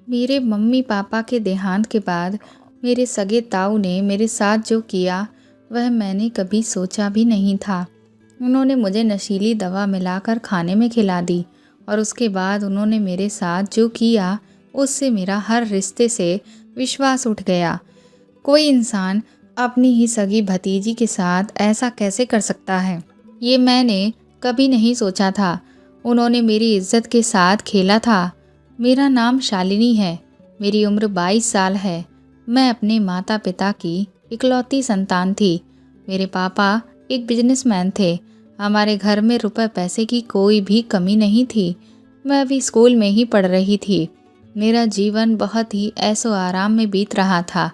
मेरे mummy papa के देहांत के बाद मेरे सगे ताऊ ने मेरे साथ जो किया वह मैंने कभी सोचा भी नहीं था। उन्होंने मुझे नशीली दवा मिलाकर खाने में खिला दी और उसके बाद उन्होंने मेरे साथ जो किया उससे मेरा हर रिश्ते से विश्वास उठ गया। कोई इंसान अपनी ही सगी भतीजी के साथ ऐसा कैसे कर सकता है, ये मैंने कभी नहीं सोचा था। उन्होंने मेरी इज्जत के साथ खेला था। मेरा नाम शालिनी है। मेरी उम्र 22 साल है। मैं अपने माता पिता की इकलौती संतान थी। मेरे पापा एक बिजनेसमैन थे। हमारे घर में रुपए पैसे की कोई भी कमी नहीं थी। मैं अभी स्कूल में ही पढ़ रही थी। मेरा जीवन बहुत ही ऐशो आराम में बीत रहा था।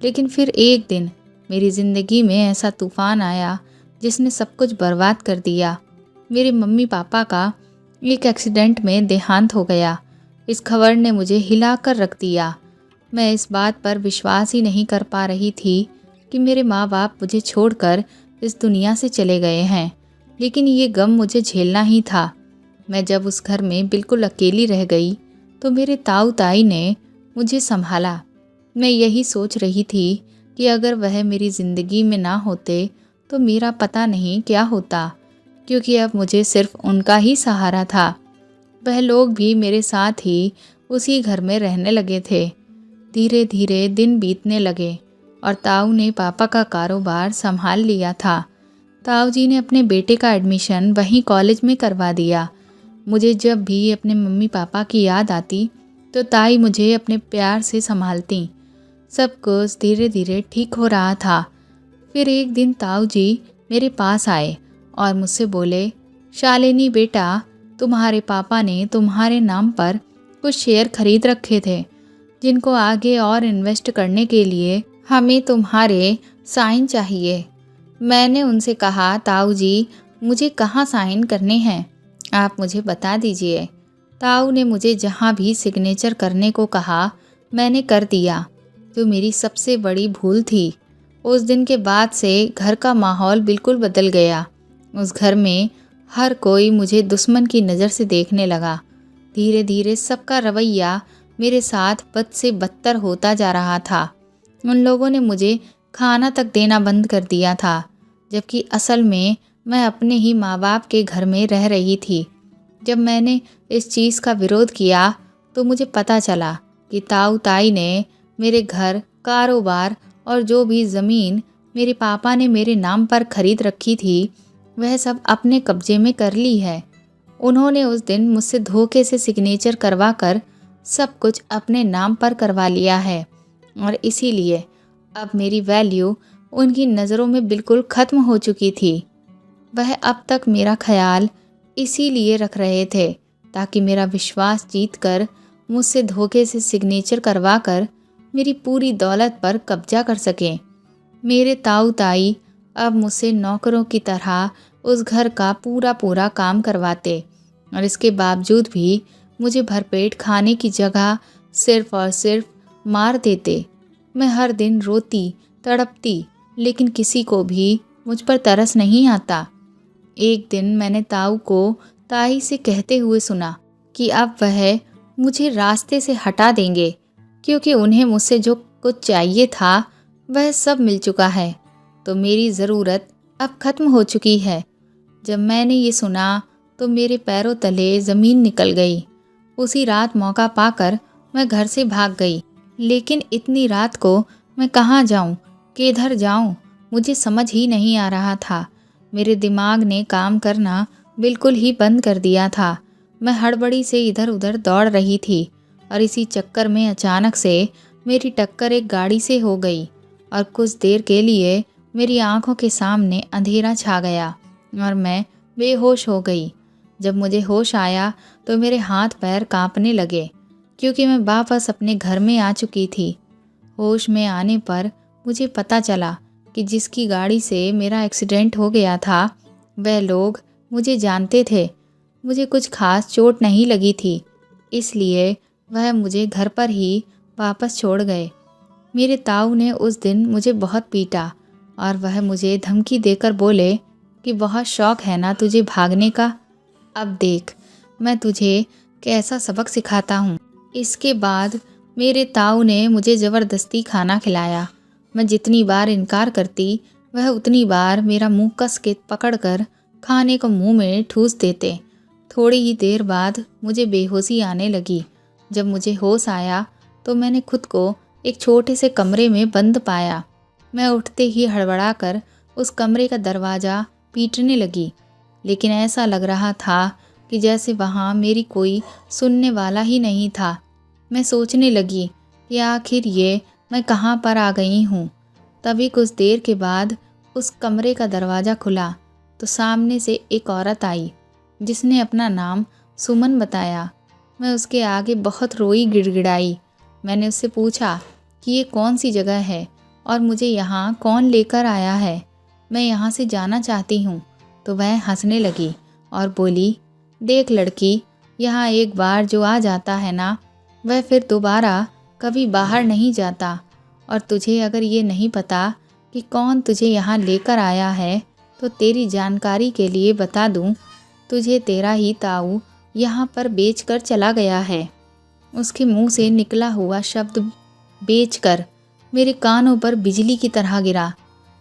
लेकिन फिर एक दिन मेरी ज़िंदगी में ऐसा तूफ़ान आया जिसने सब कुछ बर्बाद कर दिया। मेरे मम्मी पापा का एक एक्सीडेंट में देहांत हो गया। इस खबर ने मुझे हिला कर रख दिया। मैं इस बात पर विश्वास ही नहीं कर पा रही थी कि मेरे माँ बाप मुझे छोड़कर इस दुनिया से चले गए हैं, लेकिन ये गम मुझे झेलना ही था। मैं जब उस घर में बिल्कुल अकेली रह गई तो मेरे ताऊ ताई ने मुझे संभाला। मैं यही सोच रही थी कि अगर वह मेरी ज़िंदगी में ना होते तो मेरा पता नहीं क्या होता, क्योंकि अब मुझे सिर्फ उनका ही सहारा था। वह लोग भी मेरे साथ ही उसी घर में रहने लगे थे। धीरे धीरे दिन बीतने लगे और ताऊ ने पापा का कारोबार संभाल लिया था। ताऊ जी ने अपने बेटे का एडमिशन वहीं कॉलेज में करवा दिया। मुझे जब भी अपने मम्मी पापा की याद आती तो ताई मुझे अपने प्यार से संभालती। सब कुछ धीरे धीरे ठीक हो रहा था। फिर एक दिन ताऊ जी मेरे पास आए और मुझसे बोले, शालिनी बेटा, तुम्हारे पापा ने तुम्हारे नाम पर कुछ शेयर खरीद रखे थे जिनको आगे और इन्वेस्ट करने के लिए हमें तुम्हारे साइन चाहिए। मैंने उनसे कहा, ताऊ जी मुझे कहाँ साइन करने हैं, आप मुझे बता दीजिए। ताऊ ने मुझे जहाँ भी सिग्नेचर करने को कहा मैंने कर दिया, जो मेरी सबसे बड़ी भूल थी। उस दिन के बाद से घर का माहौल बिल्कुल बदल गया। उस घर में हर कोई मुझे दुश्मन की नज़र से देखने लगा। धीरे धीरे सबका रवैया मेरे साथ बद से बदतर होता जा रहा था। उन लोगों ने मुझे खाना तक देना बंद कर दिया था, जबकि असल में मैं अपने ही माँ बाप के घर में रह रही थी। जब मैंने इस चीज़ का विरोध किया तो मुझे पता चला कि ताऊ ताई ने मेरे घर, कारोबार और जो भी ज़मीन मेरे पापा ने मेरे नाम पर खरीद रखी थी वह सब अपने कब्जे में कर ली है। उन्होंने उस दिन मुझसे धोखे से सिग्नेचर करवा कर सब कुछ अपने नाम पर करवा लिया है और इसीलिए अब मेरी वैल्यू उनकी नज़रों में बिल्कुल ख़त्म हो चुकी थी। वह अब तक मेरा ख्याल इसीलिए रख रहे थे ताकि मेरा विश्वास जीत कर मुझसे धोखे से सिग्नेचर करवा कर मेरी पूरी दौलत पर कब्जा कर सकें। मेरे ताऊ ताई अब मुझसे नौकरों की तरह उस घर का पूरा काम करवाते और इसके बावजूद भी मुझे भरपेट खाने की जगह सिर्फ और सिर्फ मार देते। मैं हर दिन रोती तड़पती, लेकिन किसी को भी मुझ पर तरस नहीं आता। एक दिन मैंने ताऊ को ताई से कहते हुए सुना कि अब वह मुझे रास्ते से हटा देंगे, क्योंकि उन्हें मुझसे जो कुछ चाहिए था वह सब मिल चुका है, तो मेरी ज़रूरत अब ख़त्म हो चुकी है। जब मैंने ये सुना तो मेरे पैरों तले ज़मीन निकल गई। उसी रात मौका पाकर मैं घर से भाग गई, लेकिन इतनी रात को मैं कहाँ जाऊँ, किधर जाऊँ, मुझे समझ ही नहीं आ रहा था। मेरे दिमाग ने काम करना बिल्कुल ही बंद कर दिया था। मैं हड़बड़ी से इधर उधर दौड़ रही थी और इसी चक्कर में अचानक से मेरी टक्कर एक गाड़ी से हो गई और कुछ देर के लिए मेरी आंखों के सामने अंधेरा छा गया और मैं बेहोश हो गई। जब मुझे होश आया तो मेरे हाथ पैर कांपने लगे, क्योंकि मैं वापस अपने घर में आ चुकी थी। होश में आने पर मुझे पता चला कि जिसकी गाड़ी से मेरा एक्सीडेंट हो गया था वह लोग मुझे जानते थे। मुझे कुछ खास चोट नहीं लगी थी, इसलिए वह मुझे घर पर ही वापस छोड़ गए। मेरे ताऊ ने उस दिन मुझे बहुत पीटा और वह मुझे धमकी देकर बोले कि बहुत शौक है ना तुझे भागने का, अब देख मैं तुझे कैसा सबक सिखाता हूँ। इसके बाद मेरे ताऊ ने मुझे ज़बरदस्ती खाना खिलाया। मैं जितनी बार इनकार करती, वह उतनी बार मेरा मुंह कस के पकड़कर खाने को मुंह में ठूस देते। थोड़ी ही देर बाद मुझे बेहोशी आने लगी। जब मुझे होश आया तो मैंने खुद को एक छोटे से कमरे में बंद पाया। मैं उठते ही हड़बड़ा कर उस कमरे का दरवाज़ा पीटने लगी, लेकिन ऐसा लग रहा था कि जैसे वहाँ मेरी कोई सुनने वाला ही नहीं था। मैं सोचने लगी कि आखिर ये मैं कहाँ पर आ गई हूँ। तभी कुछ देर के बाद उस कमरे का दरवाज़ा खुला तो सामने से एक औरत आई जिसने अपना नाम सुमन बताया। मैं उसके आगे बहुत रोई गिड़गिड़ाई। मैंने उससे पूछा कि ये कौन सी जगह है और मुझे यहाँ कौन लेकर आया है, मैं यहाँ से जाना चाहती हूँ। तो वह हंसने लगी और बोली, देख लड़की, यहाँ एक बार जो आ जाता है ना, वह फिर दोबारा कभी बाहर नहीं जाता। और तुझे अगर ये नहीं पता कि कौन तुझे यहाँ लेकर आया है तो तेरी जानकारी के लिए बता दूँ, तुझे तेरा ही ताऊ यहाँ पर बेचकर चला गया है। उसके मुंह से निकला हुआ शब्द बेचकर मेरे कानों पर बिजली की तरह गिरा।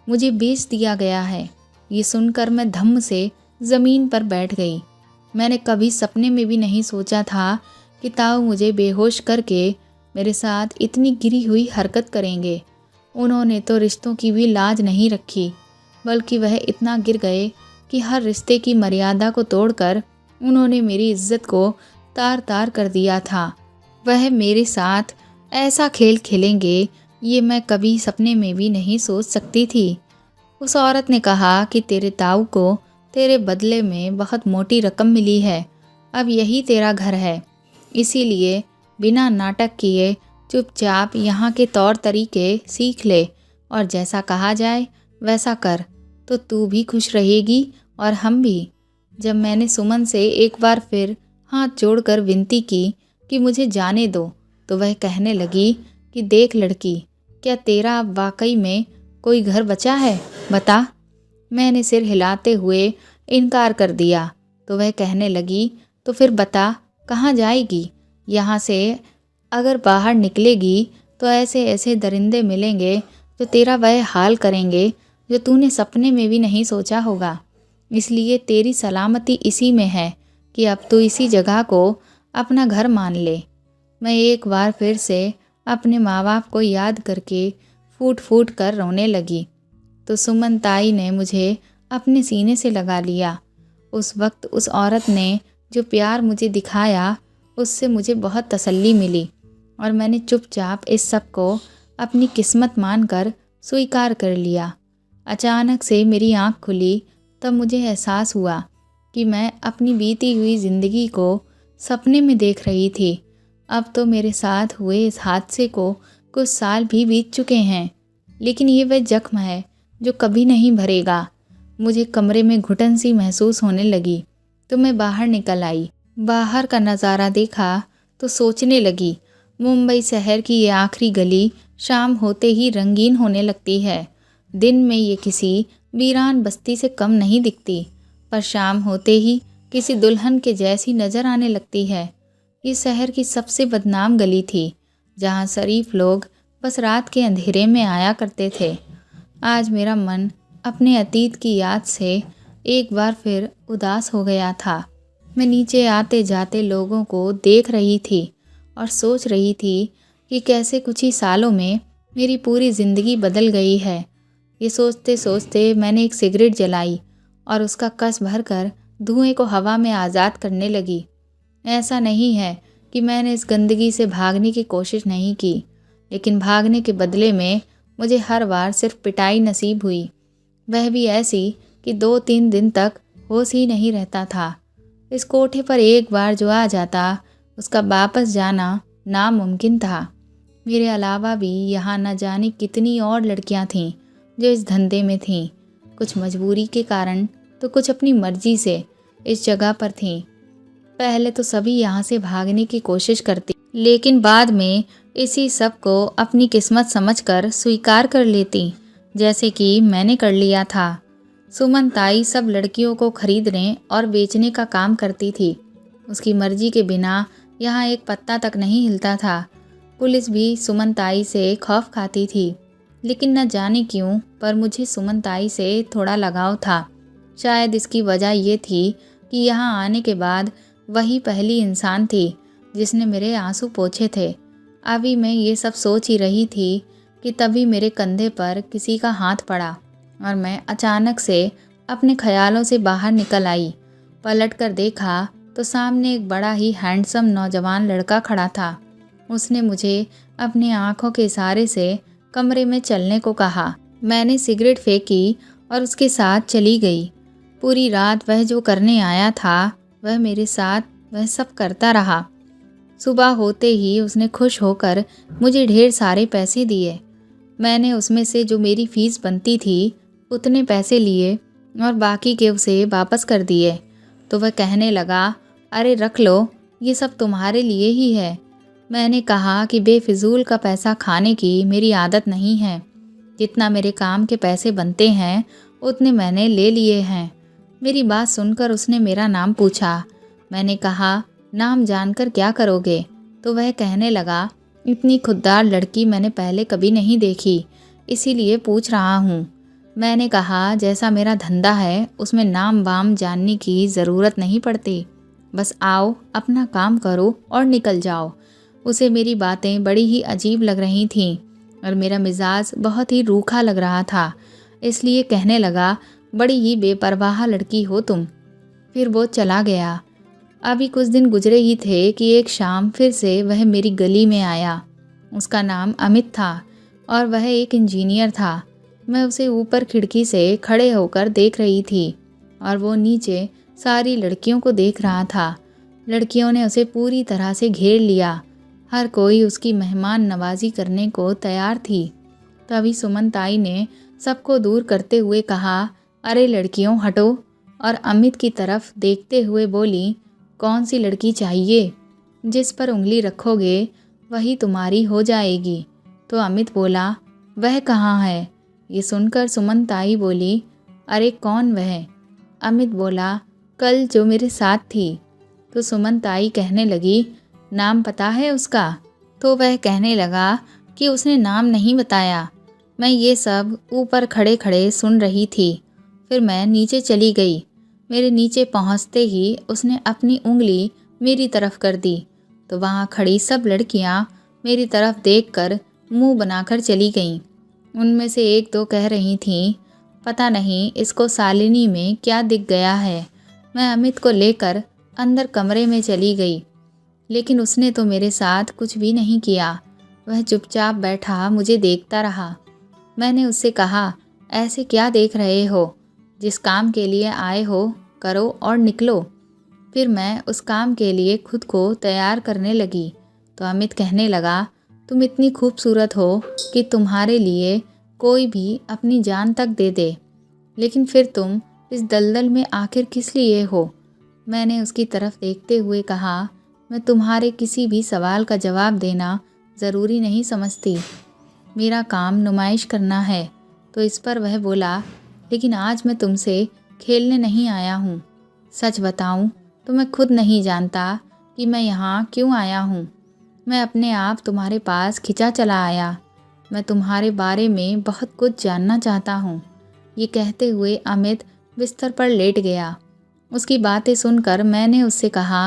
मुझे बेच दिया गया है, ये सुनकर मैं धम्म से ज़मीन पर बैठ गई। मैंने कभी सपने में भी नहीं सोचा था कि ताऊ मुझे बेहोश करके मेरे साथ इतनी गिरी हुई हरकत करेंगे। उन्होंने तो रिश्तों की भी लाज नहीं रखी, बल्कि वह इतना गिर गए कि हर रिश्ते की मर्यादा को तोड़कर उन्होंने मेरी इज्जत को तार तार कर दिया था। वह मेरे साथ ऐसा खेल खेलेंगे, ये मैं कभी सपने में भी नहीं सोच सकती थी। उस औरत ने कहा कि तेरे ताऊ को तेरे बदले में बहुत मोटी रकम मिली है, अब यही तेरा घर है, इसीलिए बिना नाटक किए चुपचाप यहाँ के तौर तरीके सीख ले और जैसा कहा जाए वैसा कर, तो तू भी खुश रहेगी और हम भी। जब मैंने सुमन से एक बार फिर हाथ जोड़कर विनती की कि मुझे जाने दो, तो वह कहने लगी कि देख लड़की, क्या तेरा अब वाकई में कोई घर बचा है, बता। मैंने सिर हिलाते हुए इनकार कर दिया। तो वह कहने लगी, तो फिर बता कहाँ जाएगी, यहाँ से अगर बाहर निकलेगी तो ऐसे ऐसे दरिंदे मिलेंगे जो तेरा वह हाल करेंगे जो तूने सपने में भी नहीं सोचा होगा। इसलिए तेरी सलामती इसी में है कि अब तू इसी जगह को अपना घर मान ले। मैं एक बार फिर से अपने माँ बाप को याद करके फूट फूट कर रोने लगी। तो सुमन ताई ने मुझे अपने सीने से लगा लिया। उस वक्त उस औरत ने जो प्यार मुझे दिखाया, उससे मुझे बहुत तसल्ली मिली और मैंने चुपचाप इस सब को अपनी किस्मत मानकर स्वीकार कर लिया। अचानक से मेरी आँख खुली, तब मुझे एहसास हुआ कि मैं अपनी बीती हुई ज़िंदगी को सपने में देख रही थी। अब तो मेरे साथ हुए इस हादसे को कुछ साल भी बीत चुके हैं, लेकिन ये वह जख्म है जो कभी नहीं भरेगा। मुझे कमरे में घुटन सी महसूस होने लगी तो मैं बाहर निकल आई। बाहर का नज़ारा देखा तो सोचने लगी, मुंबई शहर की ये आखिरी गली शाम होते ही रंगीन होने लगती है। दिन में ये किसी वीरान बस्ती से कम नहीं दिखती, पर शाम होते ही किसी दुल्हन के जैसी नज़र आने लगती है। ये शहर की सबसे बदनाम गली थी, जहाँ शरीफ लोग बस रात के अंधेरे में आया करते थे। आज मेरा मन अपने अतीत की याद से एक बार फिर उदास हो गया था। मैं नीचे आते जाते लोगों को देख रही थी और सोच रही थी कि कैसे कुछ ही सालों में मेरी पूरी ज़िंदगी बदल गई है। ये सोचते सोचते मैंने एक सिगरेट जलाई और उसका कस भरकर धुएं को हवा में आज़ाद करने लगी। ऐसा नहीं है कि मैंने इस गंदगी से भागने की कोशिश नहीं की, लेकिन भागने के बदले में मुझे हर बार सिर्फ पिटाई नसीब हुई, वह भी ऐसी कि 2-3 दिन तक होश ही नहीं रहता था। इस कोठे पर एक बार जो आ जाता, उसका वापस जाना नामुमकिन था। मेरे अलावा भी यहाँ न जाने कितनी और लड़कियाँ थीं जो इस धंधे में थीं, कुछ मजबूरी के कारण तो कुछ अपनी मर्जी से इस जगह पर थीं। पहले तो सभी यहाँ से भागने की कोशिश करती, लेकिन बाद में इसी सब को अपनी किस्मत समझकर स्वीकार कर लेती, जैसे कि मैंने कर लिया था। सुमन ताई सब लड़कियों को खरीदने और बेचने का काम करती थी। उसकी मर्जी के बिना यहाँ एक पत्ता तक नहीं हिलता था। पुलिस भी सुमन ताई से खौफ खाती थी, लेकिन न जाने क्यों पर मुझे सुमन ताई से थोड़ा लगाव था। शायद इसकी वजह ये थी कि यहाँ आने के बाद वही पहली इंसान थी जिसने मेरे आंसू पोंछे थे। अभी मैं ये सब सोच ही रही थी कि तभी मेरे कंधे पर किसी का हाथ पड़ा और मैं अचानक से अपने ख्यालों से बाहर निकल आई। पलट कर देखा तो सामने एक बड़ा ही हैंडसम नौजवान लड़का खड़ा था। उसने मुझे अपनी आंखों के इशारे से कमरे में चलने को कहा। मैंने सिगरेट फेंकी और उसके साथ चली गई। पूरी रात वह जो करने आया था वह मेरे साथ वह सब करता रहा। सुबह होते ही उसने खुश होकर मुझे ढेर सारे पैसे दिए। मैंने उसमें से जो मेरी फ़ीस बनती थी उतने पैसे लिए और बाकी के उसे वापस कर दिए। तो वह कहने लगा, अरे रख लो, ये सब तुम्हारे लिए ही है। मैंने कहा कि बेफिजूल का पैसा खाने की मेरी आदत नहीं है। जितना मेरे काम के पैसे बनते हैं उतने मैंने ले लिए हैं। मेरी बात सुनकर उसने मेरा नाम पूछा। मैंने कहा, नाम जानकर क्या करोगे? तो वह कहने लगा, इतनी खुददार लड़की मैंने पहले कभी नहीं देखी, इसीलिए पूछ रहा हूँ। मैंने कहा, जैसा मेरा धंधा है उसमें नाम वाम जानने की ज़रूरत नहीं पड़ती, बस आओ अपना काम करो और निकल जाओ। उसे मेरी बातें बड़ी ही अजीब लग रही थीं और मेरा मिजाज बहुत ही रूखा लग रहा था, इसलिए कहने लगा, बड़ी ही बेपरवाह लड़की हो तुम। फिर वो चला गया। अभी कुछ दिन गुजरे ही थे कि एक शाम फिर से वह मेरी गली में आया। उसका नाम अमित था और वह एक इंजीनियर था। मैं उसे ऊपर खिड़की से खड़े होकर देख रही थी और वो नीचे सारी लड़कियों को देख रहा था। लड़कियों ने उसे पूरी तरह से घेर लिया। हर कोई उसकी मेहमान नवाजी करने को तैयार थी। तभी सुमन ताई ने सबको दूर करते हुए कहा, अरे लड़कियों हटो, और अमित की तरफ देखते हुए बोली, कौन सी लड़की चाहिए? जिस पर उंगली रखोगे वही तुम्हारी हो जाएगी। तो अमित बोला, वह कहाँ है? ये सुनकर सुमन ताई बोली, अरे कौन वह? अमित बोला, कल जो मेरे साथ थी। तो सुमन ताई कहने लगी, नाम पता है उसका? तो वह कहने लगा कि उसने नाम नहीं बताया। मैं ये सब ऊपर खड़े खड़े सुन रही थी। फिर मैं नीचे चली गई। मेरे नीचे पहुंचते ही उसने अपनी उंगली मेरी तरफ कर दी तो वहाँ खड़ी सब लड़कियाँ मेरी तरफ देखकर मुंह बनाकर चली गईं। उनमें से एक दो कह रही थीं, पता नहीं इसको शालिनी में क्या दिख गया है। मैं अमित को लेकर अंदर कमरे में चली गई, लेकिन उसने तो मेरे साथ कुछ भी नहीं किया। वह चुपचाप बैठा मुझे देखता रहा। मैंने उससे कहा, ऐसे क्या देख रहे हो? जिस काम के लिए आए हो करो और निकलो। फिर मैं उस काम के लिए खुद को तैयार करने लगी तो अमित कहने लगा, तुम इतनी खूबसूरत हो कि तुम्हारे लिए कोई भी अपनी जान तक दे दे, लेकिन फिर तुम इस दलदल में आखिर किस लिए हो? मैंने उसकी तरफ देखते हुए कहा, मैं तुम्हारे किसी भी सवाल का जवाब देना ज़रूरी नहीं समझती। मेरा काम नुमाइश करना है। तो इस पर वह बोला, लेकिन आज मैं तुमसे खेलने नहीं आया हूँ। सच बताऊँ तो मैं खुद नहीं जानता कि मैं यहाँ क्यों आया हूँ। मैं अपने आप तुम्हारे पास खिंचा चला आया। मैं तुम्हारे बारे में बहुत कुछ जानना चाहता हूँ। ये कहते हुए अमित बिस्तर पर लेट गया। उसकी बातें सुनकर मैंने उससे कहा,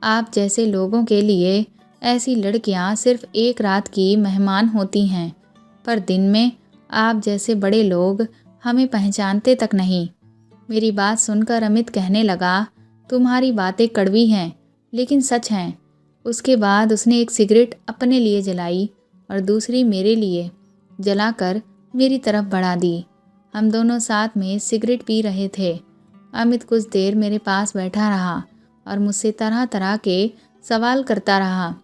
आप जैसे लोगों के लिए ऐसी लड़कियाँ सिर्फ एक रात की मेहमान होती हैं, पर दिन में आप जैसे बड़े लोग हमें पहचानते तक नहीं। मेरी बात सुनकर अमित कहने लगा, तुम्हारी बातें कड़वी हैं लेकिन सच हैं। उसके बाद उसने एक सिगरेट अपने लिए जलाई और दूसरी मेरे लिए जलाकर मेरी तरफ बढ़ा दी। हम दोनों साथ में सिगरेट पी रहे थे। अमित कुछ देर मेरे पास बैठा रहा और मुझसे तरह तरह के सवाल करता रहा,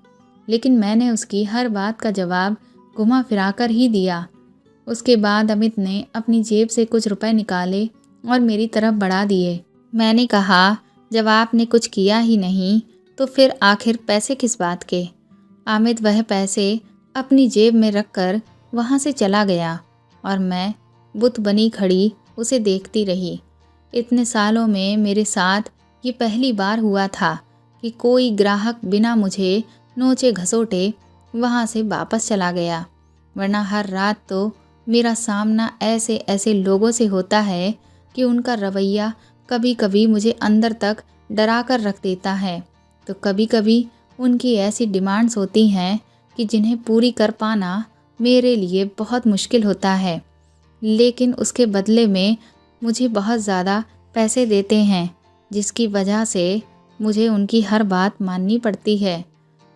लेकिन मैंने उसकी हर बात का जवाब घुमा फिरा कर ही दिया। उसके बाद अमित ने अपनी जेब से कुछ रुपए निकाले और मेरी तरफ बढ़ा दिए। मैंने कहा, जब आपने कुछ किया ही नहीं तो फिर आखिर पैसे किस बात के? अमित वह पैसे अपनी जेब में रखकर वहाँ से चला गया और मैं बुत बनी खड़ी उसे देखती रही। इतने सालों में मेरे साथ ये पहली बार हुआ था कि कोई ग्राहक बिना मुझे नोचे घसोटे वहाँ से वापस चला गया, वरना हर रात तो मेरा सामना ऐसे ऐसे लोगों से होता है कि उनका रवैया कभी कभी मुझे अंदर तक डरा कर रख देता है। तो कभी कभी उनकी ऐसी डिमांड्स होती हैं कि जिन्हें पूरी कर पाना मेरे लिए बहुत मुश्किल होता है, लेकिन उसके बदले में मुझे बहुत ज़्यादा पैसे देते हैं, जिसकी वजह से मुझे उनकी हर बात माननी पड़ती है।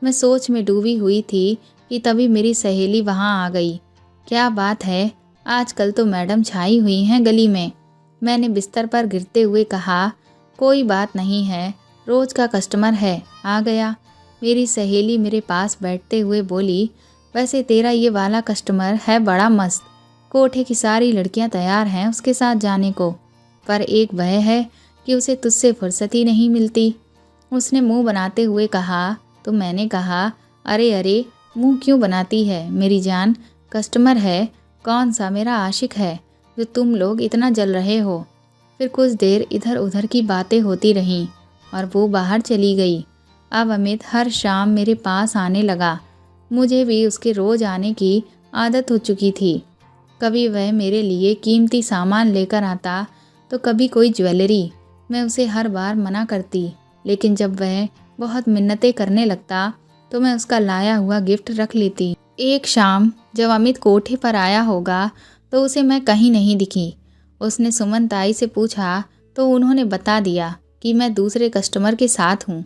मैं सोच में डूबी हुई थी कि तभी मेरी सहेली वहाँ आ गई। क्या बात है, आजकल तो मैडम छाई हुई हैं गली में। मैंने बिस्तर पर गिरते हुए कहा, कोई बात नहीं है, रोज़ का कस्टमर है, आ गया। मेरी सहेली मेरे पास बैठते हुए बोली, वैसे तेरा ये वाला कस्टमर है बड़ा मस्त, कोठे की सारी लड़कियां तैयार हैं उसके साथ जाने को, पर एक वह है कि उसे तुझसे फुर्सत ही नहीं मिलती। उसने मुंह बनाते हुए कहा। तो मैंने कहा, अरे अरे, मुंह क्यों बनाती है मेरी जान, कस्टमर है, कौन सा मेरा आशिक है जो तुम लोग इतना जल रहे हो। फिर कुछ देर इधर उधर की बातें होती रहीं और वो बाहर चली गई। अब अमित हर शाम मेरे पास आने लगा। मुझे भी उसके रोज़ आने की आदत हो चुकी थी। कभी वह मेरे लिए कीमती सामान लेकर आता तो कभी कोई ज्वेलरी। मैं उसे हर बार मना करती, लेकिन जब वह बहुत मिन्नतें करने लगता तो मैं उसका लाया हुआ गिफ्ट रख लेती। एक शाम जब अमित कोठे पर आया होगा तो उसे मैं कहीं नहीं दिखी। उसने सुमन ताई से पूछा तो उन्होंने बता दिया कि मैं दूसरे कस्टमर के साथ हूँ,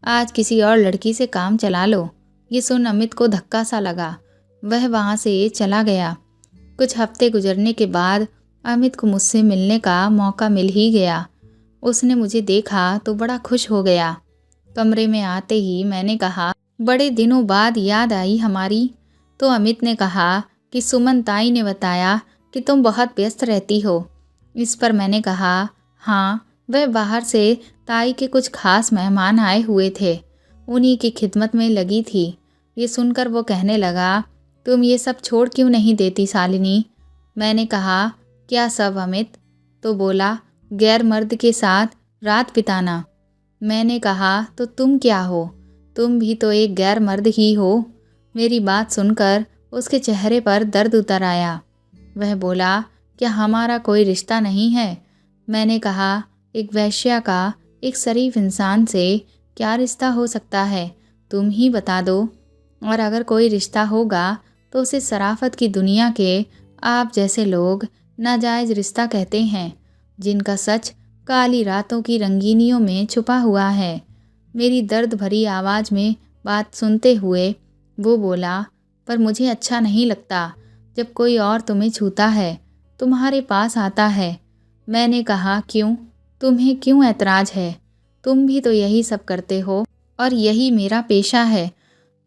आज किसी और लड़की से काम चला लो। ये सुन अमित को धक्का सा लगा, वह वहाँ से चला गया। कुछ हफ्ते गुजरने के बाद अमित को मुझसे मिलने का मौका मिल ही गया। उसने मुझे देखा तो बड़ा खुश हो गया। कमरे में आते ही मैंने कहा, बड़े दिनों बाद याद आई हमारी। तो अमित ने कहा कि सुमन ताई ने बताया कि तुम बहुत व्यस्त रहती हो। इस पर मैंने कहा, हाँ, वह बाहर से ताई के कुछ खास मेहमान आए हुए थे, उन्हीं की खिदमत में लगी थी। ये सुनकर वो कहने लगा, तुम ये सब छोड़ क्यों नहीं देती शालिनी। मैंने कहा, क्या सब अमित। तो बोला, गैर मर्द के साथ रात बिताना। मैंने कहा, तो तुम क्या हो, तुम भी तो एक गैर मर्द ही हो। मेरी बात सुनकर उसके चेहरे पर दर्द उतर आया। वह बोला, क्या हमारा कोई रिश्ता नहीं है। मैंने कहा, एक वैश्या का एक शरीफ इंसान से क्या रिश्ता हो सकता है, तुम ही बता दो। और अगर कोई रिश्ता होगा तो उसे शराफत की दुनिया के आप जैसे लोग नाजायज़ रिश्ता कहते हैं, जिनका सच काली रातों की रंगीनियों में छुपा हुआ है। मेरी दर्द भरी आवाज़ में बात सुनते हुए वो बोला, पर मुझे अच्छा नहीं लगता जब कोई और तुम्हें छूता है, तुम्हारे पास आता है। मैंने कहा, क्यों, तुम्हें क्यों ऐतराज़ है, तुम भी तो यही सब करते हो और यही मेरा पेशा है।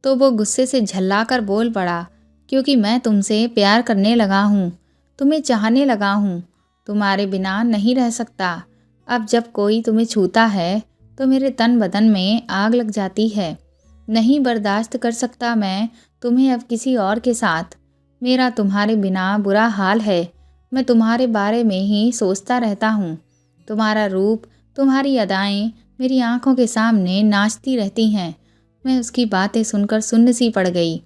तो वो गुस्से से झल्लाकर बोल पड़ा, क्योंकि मैं तुमसे प्यार करने लगा हूँ, तुम्हें चाहने लगा हूँ, तुम्हारे बिना नहीं रह सकता। अब जब कोई तुम्हें छूता है तो मेरे तन बदन में आग लग जाती है। नहीं बर्दाश्त कर सकता मैं तुम्हें अब किसी और के साथ। मेरा तुम्हारे बिना बुरा हाल है, मैं तुम्हारे बारे में ही सोचता रहता हूँ। तुम्हारा रूप, तुम्हारी अदाएं मेरी आंखों के सामने नाचती रहती हैं। मैं उसकी बातें सुनकर सुन्न सी पड़ गई।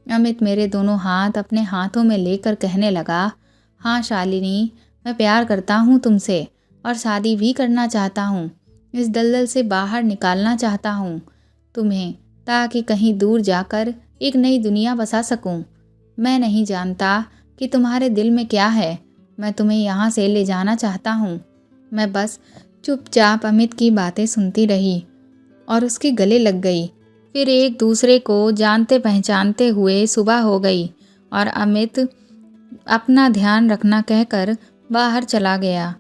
अमित मेरे दोनों हाथ अपने हाथों में लेकर कहने लगा, हाँ शालिनी, मैं प्यार करता हूँ तुमसे और शादी भी करना चाहता हूँ। इस दलदल से बाहर निकालना चाहता हूँ तुम्हें, ताकि कहीं दूर जाकर एक नई दुनिया बसा सकूँ। मैं नहीं जानता कि तुम्हारे दिल में क्या है, मैं तुम्हें यहाँ से ले जाना चाहता हूँ। मैं बस चुपचाप अमित की बातें सुनती रही और उसके गले लग गई। फिर एक दूसरे को जानते पहचानते हुए सुबह हो गई और अमित अपना ध्यान रखना कहकर बाहर चला गया।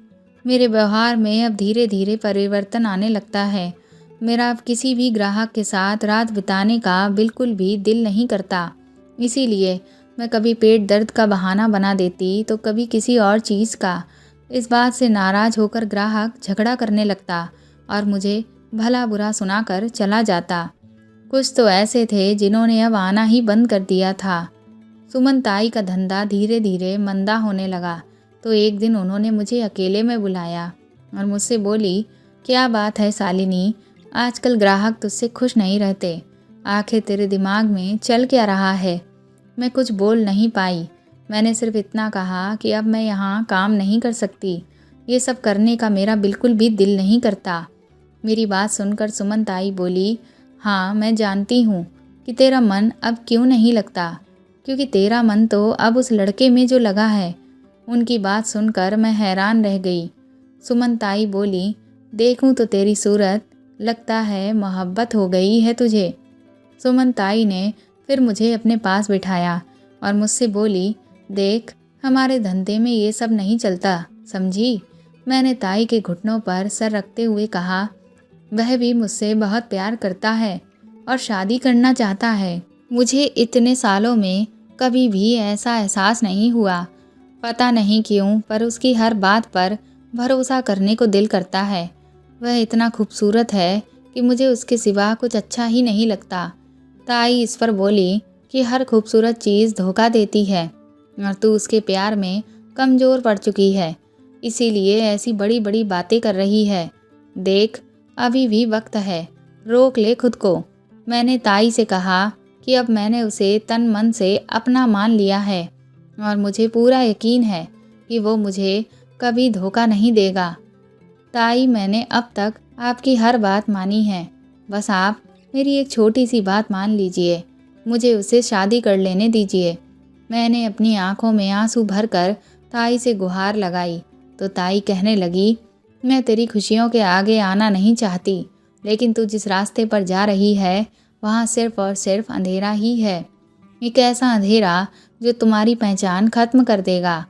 मेरे व्यवहार में अब धीरे धीरे परिवर्तन आने लगता है। मेरा अब किसी भी ग्राहक के साथ रात बिताने का बिल्कुल भी दिल नहीं करता। इसीलिए मैं कभी पेट दर्द का बहाना बना देती तो कभी किसी और चीज़ का। इस बात से नाराज़ होकर ग्राहक झगड़ा करने लगता और मुझे भला बुरा सुनाकर चला जाता। कुछ तो ऐसे थे जिन्होंने अब आना ही बंद कर दिया था। सुमन ताई का धंधा धीरे धीरे मंदा होने लगा तो एक दिन उन्होंने मुझे अकेले में बुलाया और मुझसे बोली, क्या बात है शालिनी, आजकल ग्राहक तुझसे खुश नहीं रहते। आखिर तेरे दिमाग में चल क्या रहा है? मैं कुछ बोल नहीं पाई। मैंने सिर्फ इतना कहा कि अब मैं यहाँ काम नहीं कर सकती। ये सब करने का मेरा बिल्कुल भी दिल नहीं करता। मेरी बात सुनकर सुमन ताई बोली, हाँ मैं जानती हूँ कि तेरा मन अब क्यों नहीं लगता, क्योंकि तेरा मन तो अब उस लड़के में जो लगा है। उनकी बात सुनकर मैं हैरान रह गई। सुमन ताई बोली, देखूं तो तेरी सूरत, लगता है मोहब्बत हो गई है तुझे। सुमन ताई ने फिर मुझे अपने पास बिठाया और मुझसे बोली, देख हमारे धंधे में ये सब नहीं चलता, समझी। मैंने ताई के घुटनों पर सर रखते हुए कहा, वह भी मुझसे बहुत प्यार करता है और शादी करना चाहता है। मुझे इतने सालों में कभी भी ऐसा एहसास नहीं हुआ। पता नहीं क्यों, पर उसकी हर बात पर भरोसा करने को दिल करता है। वह इतना खूबसूरत है कि मुझे उसके सिवा कुछ अच्छा ही नहीं लगता। ताई इस पर बोली कि हर खूबसूरत चीज़ धोखा देती है और तू उसके प्यार में कमज़ोर पड़ चुकी है, इसीलिए ऐसी बड़ी बड़ी बातें कर रही है। देख अभी भी वक्त है, रोक ले खुद को। मैंने ताई से कहा कि अब मैंने उसे तन मन से अपना मान लिया है और मुझे पूरा यकीन है कि वो मुझे कभी धोखा नहीं देगा। ताई मैंने अब तक आपकी हर बात मानी है, बस आप मेरी एक छोटी सी बात मान लीजिए, मुझे उससे शादी कर लेने दीजिए। मैंने अपनी आंखों में आंसू भरकर ताई से गुहार लगाई तो ताई कहने लगी, मैं तेरी खुशियों के आगे आना नहीं चाहती, लेकिन तू जिस रास्ते पर जा रही है वहाँ सिर्फ और सिर्फ अंधेरा ही है, एक ऐसा अंधेरा जो तुम्हारी पहचान खत्म कर देगा।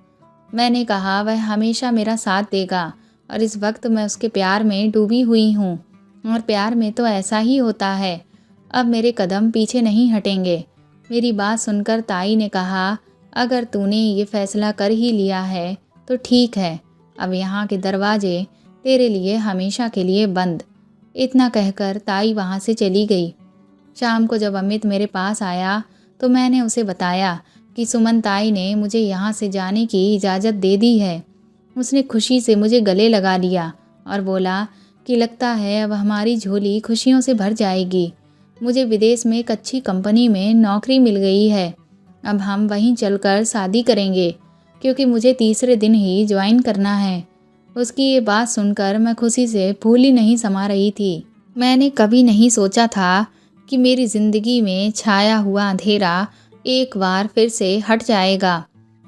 मैंने कहा, वह हमेशा मेरा साथ देगा और इस वक्त मैं उसके प्यार में डूबी हुई हूँ और प्यार में तो ऐसा ही होता है। अब मेरे कदम पीछे नहीं हटेंगे। मेरी बात सुनकर ताई ने कहा, अगर तूने ये फैसला कर ही लिया है तो ठीक है, अब यहाँ के दरवाजे तेरे लिए हमेशा के लिए बंद। इतना कहकर ताई वहाँ से चली गई। शाम को जब अमित मेरे पास आया तो मैंने उसे बताया कि सुमन ताई ने मुझे यहाँ से जाने की इजाज़त दे दी है। उसने खुशी से मुझे गले लगा लिया और बोला कि लगता है अब हमारी झोली खुशियों से भर जाएगी। मुझे विदेश में एक अच्छी कंपनी में नौकरी मिल गई है। अब हम वहीं चलकर शादी करेंगे, क्योंकि मुझे तीसरे दिन ही ज्वाइन करना है। उसकी ये बात सुनकर मैं खुशी से फूल ही नहीं समा रही थी। मैंने कभी नहीं सोचा था कि मेरी ज़िंदगी में छाया हुआ अंधेरा एक बार फिर से हट जाएगा।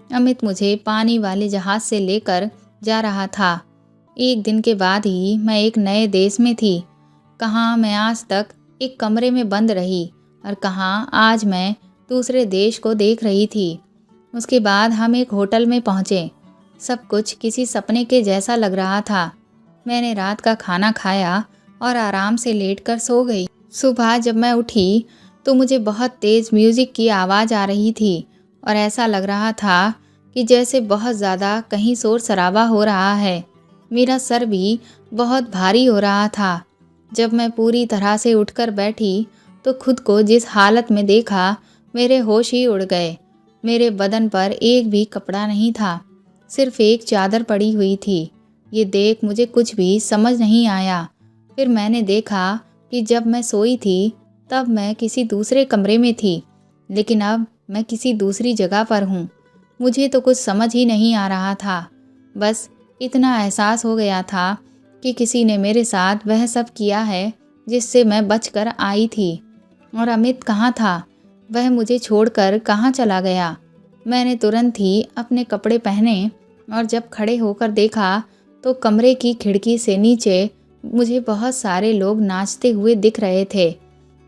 अमित मुझे पानी वाले जहाज़ से लेकर जा रहा था। एक दिन के बाद ही मैं एक नए देश में थी। कहाँ मैं आज तक एक कमरे में बंद रही और कहाँ आज मैं दूसरे देश को देख रही थी। उसके बाद हम एक होटल में पहुँचे। सब कुछ किसी सपने के जैसा लग रहा था। मैंने रात का खाना खाया और आराम से लेटकर सो गई। सुबह जब मैं उठी तो मुझे बहुत तेज़ म्यूज़िक की आवाज़ आ रही थी और ऐसा लग रहा था कि जैसे बहुत ज़्यादा कहीं शोर शराबा हो रहा है। मेरा सर भी बहुत भारी हो रहा था। जब मैं पूरी तरह से उठकर बैठी तो खुद को जिस हालत में देखा, मेरे होश ही उड़ गए। मेरे बदन पर एक भी कपड़ा नहीं था, सिर्फ एक चादर पड़ी हुई थी। ये देख मुझे कुछ भी समझ नहीं आया। फिर मैंने देखा कि जब मैं सोई थी तब मैं किसी दूसरे कमरे में थी, लेकिन अब मैं किसी दूसरी जगह पर हूँ। मुझे तो कुछ समझ ही नहीं आ रहा था। बस इतना एहसास हो गया था कि किसी ने मेरे साथ वह सब किया है जिससे मैं बचकर आई थी। और अमित कहाँ था? वह मुझे छोड़कर कहाँ चला गया? मैंने तुरंत ही अपने कपड़े पहने और जब खड़े होकर देखा तो कमरे की खिड़की से नीचे मुझे बहुत सारे लोग नाचते हुए दिख रहे थे।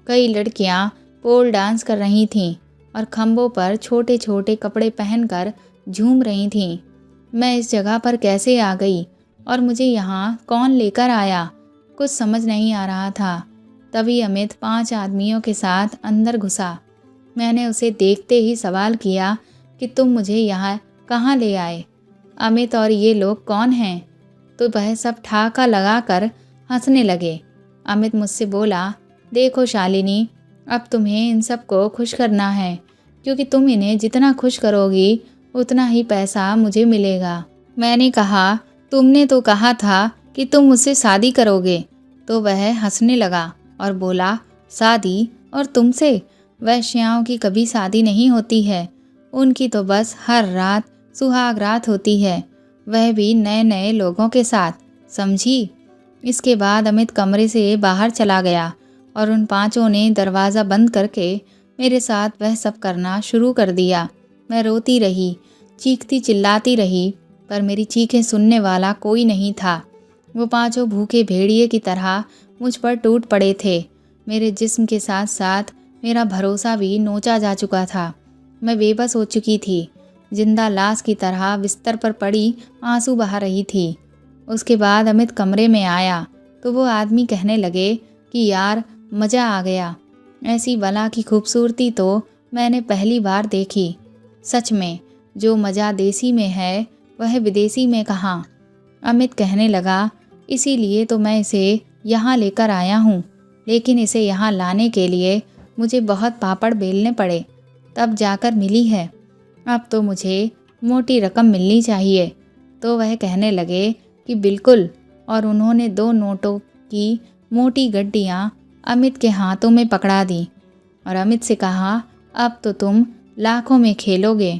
कई लड़कियां पोल डांस कर रही थीं और खम्भों पर छोटे छोटे कपड़े पहनकर झूम रही थीं। मैं इस जगह पर कैसे आ गई और मुझे यहाँ कौन लेकर आया? कुछ समझ नहीं आ रहा था। तभी अमित 5 आदमियों के साथ अंदर घुसा। मैंने उसे देखते ही सवाल किया कि तुम मुझे यहाँ कहाँ ले आए? अमित और ये लोग कौन हैं? तो वह सब ठाका लगाकर हंसने लगे। अमित मुझसे बोला, देखो शालिनी, अब तुम्हें इन सबको खुश करना है, क्योंकि तुम इन्हें जितना खुश करोगी उतना ही पैसा मुझे मिलेगा। मैंने कहा, तुमने तो कहा था कि तुम मुझसे शादी करोगे, तो वह हंसने लगा और बोला, शादी और तुमसे? वैश्याओं की कभी शादी नहीं होती है, उनकी तो बस हर रात सुहाग रात होती है, वह भी नए नए लोगों के साथ, समझी? इसके बाद अमित कमरे से बाहर चला गया और उन पांचों ने दरवाज़ा बंद करके मेरे साथ वह सब करना शुरू कर दिया। मैं रोती रही, चीखती चिल्लाती रही, पर मेरी चीखें सुनने वाला कोई नहीं था। वो पांचों भूखे भेड़िए की तरह मुझ पर टूट पड़े थे। मेरे जिस्म के साथ साथ मेरा भरोसा भी नोचा जा चुका था। मैं बेबस हो चुकी थी, जिंदा लाश की तरह बिस्तर पर पड़ी आंसू बहा रही थी। उसके बाद अमित कमरे में आया तो वो आदमी कहने लगे कि यार मज़ा आ गया, ऐसी बला की खूबसूरती तो मैंने पहली बार देखी। सच में जो मज़ा देसी में है वह विदेशी में कहाँ। अमित कहने लगा, इसीलिए तो मैं इसे यहाँ लेकर आया हूँ, लेकिन इसे यहाँ लाने के लिए मुझे बहुत पापड़ बेलने पड़े, तब जाकर मिली है। अब तो मुझे मोटी रकम मिलनी चाहिए। तो वह कहने लगे कि बिल्कुल, और उन्होंने 2 नोटों की मोटी गड्डियाँ अमित के हाथों में पकड़ा दी और अमित से कहा, अब तो तुम लाखों में खेलोगे।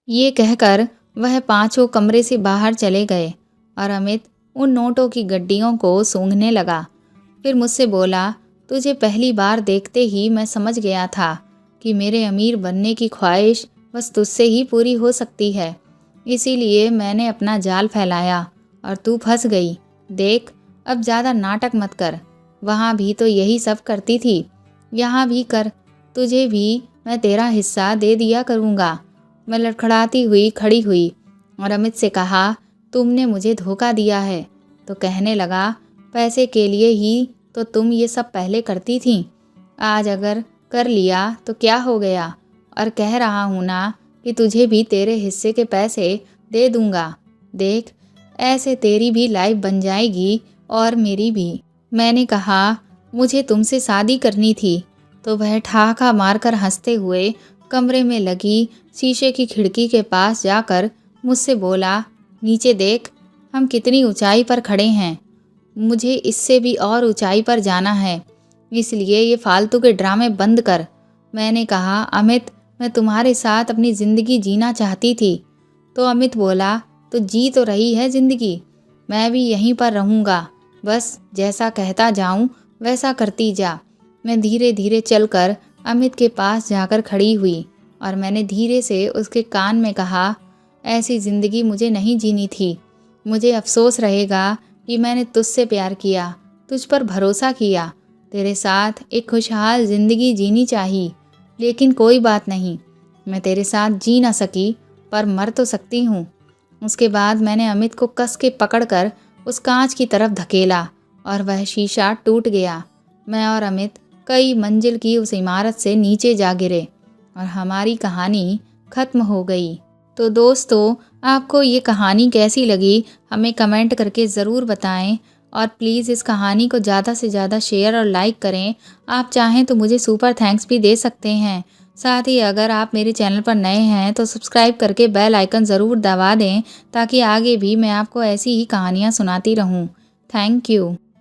ये कहकर वह पांचों कमरे से बाहर चले गए और अमित उन नोटों की गड्डियों को सूंघने लगा। फिर मुझसे बोला, तुझे पहली बार देखते ही मैं समझ गया था कि मेरे अमीर बनने की ख्वाहिश बस तुझसे ही पूरी हो सकती है, इसीलिए मैंने अपना जाल फैलाया और तू फंस गई। देख, अब ज़्यादा नाटक मत कर, वहाँ भी तो यही सब करती थी, यहाँ भी कर, तुझे भी मैं तेरा हिस्सा दे दिया करूँगा। मैं लड़खड़ाती हुई खड़ी हुई और अमित से कहा, तुमने मुझे धोखा दिया है। तो कहने लगा, पैसे के लिए ही तो तुम ये सब पहले करती थी, आज अगर कर लिया तो क्या हो गया, और कह रहा हूँ ना कि तुझे भी तेरे हिस्से के पैसे दे दूँगा। देख, ऐसे तेरी भी लाइफ बन जाएगी और मेरी भी। मैंने कहा, मुझे तुमसे शादी करनी थी। तो वह ठहाका मारकर हंसते हुए कमरे में लगी शीशे की खिड़की के पास जाकर मुझसे बोला, नीचे देख, हम कितनी ऊंचाई पर खड़े हैं, मुझे इससे भी और ऊंचाई पर जाना है, इसलिए ये फालतू के ड्रामे बंद कर। मैंने कहा, अमित, मैं तुम्हारे साथ अपनी ज़िंदगी जीना चाहती थी। तो अमित बोला, तो जी तो रही है ज़िंदगी, मैं भी यहीं पर रहूँगा, बस जैसा कहता जाऊँ वैसा करती जा। मैं धीरे धीरे चलकर अमित के पास जाकर खड़ी हुई और मैंने धीरे से उसके कान में कहा, ऐसी ज़िंदगी मुझे नहीं जीनी थी। मुझे अफसोस रहेगा कि मैंने तुझसे प्यार किया, तुझ पर भरोसा किया, तेरे साथ एक खुशहाल ज़िंदगी जीनी चाहिए, लेकिन कोई बात नहीं, मैं तेरे साथ जी ना सकी पर मर तो सकती हूँ। उसके बाद मैंने अमित को कस के पकड़कर उस कांच की तरफ धकेला और वह शीशा टूट गया। मैं और अमित कई मंजिल की उस इमारत से नीचे जा गिरे और हमारी कहानी ख़त्म हो गई। तो दोस्तों, आपको ये कहानी कैसी लगी हमें कमेंट करके ज़रूर बताएं और प्लीज़ इस कहानी को ज़्यादा से ज़्यादा शेयर और लाइक करें। आप चाहें तो मुझे सुपर थैंक्स भी दे सकते हैं। साथ ही अगर आप मेरे चैनल पर नए हैं तो सब्सक्राइब करके बेल आइकन ज़रूर दबा दें ताकि आगे भी मैं आपको ऐसी ही कहानियाँ सुनाती रहूँ। Thank you.